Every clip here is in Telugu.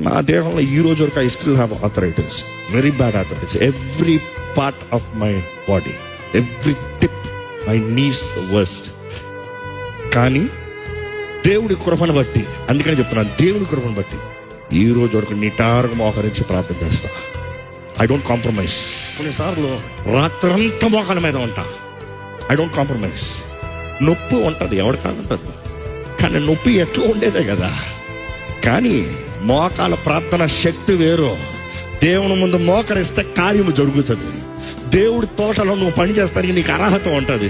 నా దేహంలో ఈ రోజు వరకు I still have arthritis, very bad arthritis. Every part of my body, every tip, my knees worst. కానీ దేవుడి కృపను బట్టి, అందుకని చెప్తున్నాను, దేవుడి కృపను బట్టి ఈ రోజు వరకు నిటారుగా మోకరించి ప్రార్థన చేస్తా. I don't compromise. కొన్నిసార్లు రాత్రంతా మోకాల మీద ఉంటా. I don't compromise. నొప్పి ఉంటుంది, ఎవడు కాదంటారు, కానీ నొప్పి ఎట్లా ఉండేదే కదా. కానీ మోకాల ప్రార్థన శక్తి వేరు. దేవుని ముందు మోకరిస్తే కార్యము జరుగుతుంది. దేవుడి తోటలో నువ్వు పని చేస్తానికి నీకు అర్హత ఉంటుంది.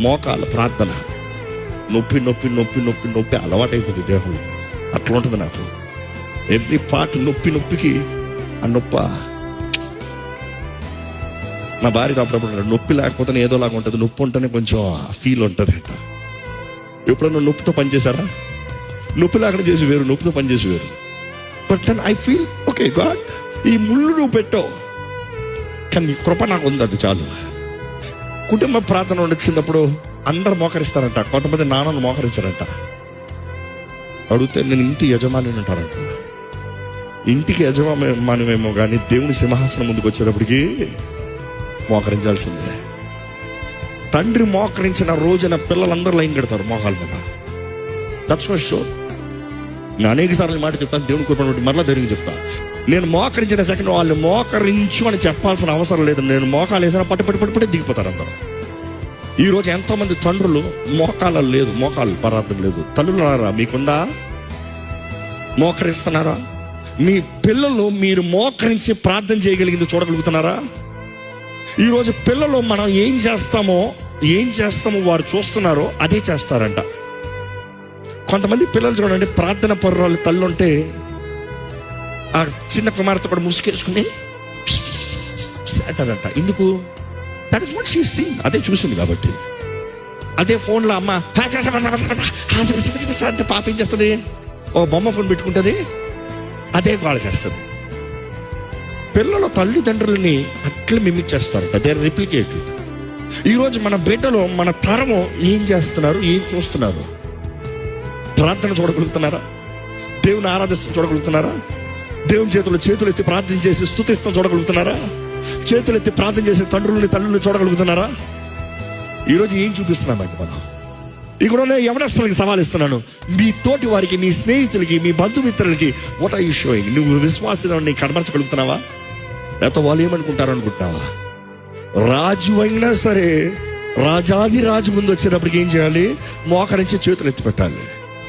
మోకాల ప్రార్థన నొప్పి నొప్పి నొప్పి నొప్పి నొప్పి అలవాటైపోతుంది దేహం. అట్లా ఉంటుంది నాకు. ఎవ్రీ పార్ట్ నొప్పి నొప్పికి ఆ నొప్ప. నా భార్య అప్పుడప్పుడు నొప్పి లేకపోతే ఏదోలాగా ఉంటుంది, నొప్పి ఉంటేనే కొంచెం ఫీల్ ఉంటుంది. ఎప్పుడన్నా నొప్పితో పనిచేశారా? నొప్పి లేకుండా చేసి వేరు, నొప్పితో పనిచేసి వేరు. But then I feel okay God, ఈ ముళ్ళు నువ్వు పెట్టావు, కానీ నీ కృప నాకు ఉంది, అది చాలు. కుటుంబ ప్రార్థన వచ్చినప్పుడు అందరు మోకరిస్తారంట, కొంతమంది నాన్నను మోకరించారంట. అడిగితే నేను ఇంటి యజమాని అంటారంట. ఇంటికి యజమానేమో కానీ దేవుని సింహాసనం ముందుకు వచ్చేటప్పటికి మోకరించాల్సిందే. తండ్రి మోకరించిన రోజున పిల్లలందరూ లైన్ కడతారు మోకాల మీద. That's for sure. నేను అనేక సార్లు మాట చెప్తాను, దేవుని కృపను మరలా దేవునికి చెప్తా. నేను మోకరించిన సెకండ్ వాళ్ళు మోకరించు అని చెప్పాల్సిన అవసరం లేదు. నేను మోకాలు వేసిన పట్టి దిగిపోతారు అందరూ. ఈ రోజు ఎంతో మంది తండ్రులు మోకాలు లేదు, మోకాలు పరార్థం లేదు. తల్లులారా మీకుందా? మోకరిస్తున్నారా? మీ పిల్లలు మీరు మోకరించి ప్రార్థన చేయగలిగింది చూడగలుగుతున్నారా? ఈరోజు పిల్లలు మనం ఏం చేస్తామో వారు చూస్తున్నారో అదే చేస్తారంట. కొంతమంది పిల్లలు చూడండి, ప్రార్థన పర్వాళ్ళు తల్లు ఉంటే ఆ చిన్న కుమార్తె కూడా ముసుకేసుకుని అంటారంట. ఎందుకు? That is what she seeing. అదే చూసింది కాబట్టి. అదే ఫోన్లో అమ్మ పాప ఏం చేస్తుంది? ఓ బొమ్మ ఫోన్ పెట్టుకుంటుంది, అదే గోల చేస్తుంది. పిల్లలు తల్లిదండ్రులని అట్లా మిమిక్ చేస్తారంట. They are replicated. ఈరోజు మన బిడ్డలు, మన తరము ఏం చేస్తున్నారు, ఏం చూస్తున్నారు? ప్రార్థన చూడగలుగుతున్నారా? దేవుని ఆరాధిస్తాం చూడగలుగుతున్నారా? దేవుని చేతులు ఎత్తి ప్రార్థన చేసి స్తుతిస్తాం చూడగలుగుతున్నారా? చేతులు ఎత్తి ప్రార్థన చేసే తండ్రులని తల్లుల్ని చూడగలుగుతున్నారా? ఈరోజు ఏం చూపిస్తున్నామండి మనం? ఇక్కడ యవనస్తులకి సవాల్ ఇస్తున్నాను. మీ తోటి వారికి, మీ స్నేహితులకి, మీ బంధుమిత్రులకి వాట్ ఆర్ యు షోయింగ్? నువ్వు విశ్వాసాన్ని కనబరచగలుగుతున్నావా? లేకపోతే వాళ్ళు ఏమనుకుంటారు అనుకుంటున్నావా? రాజు అయినా సరే రాజాది రాజు ముందు వచ్చేటప్పటికి ఏం చేయాలి? మోకరించి చేతులు ఎత్తి పెట్టాలి.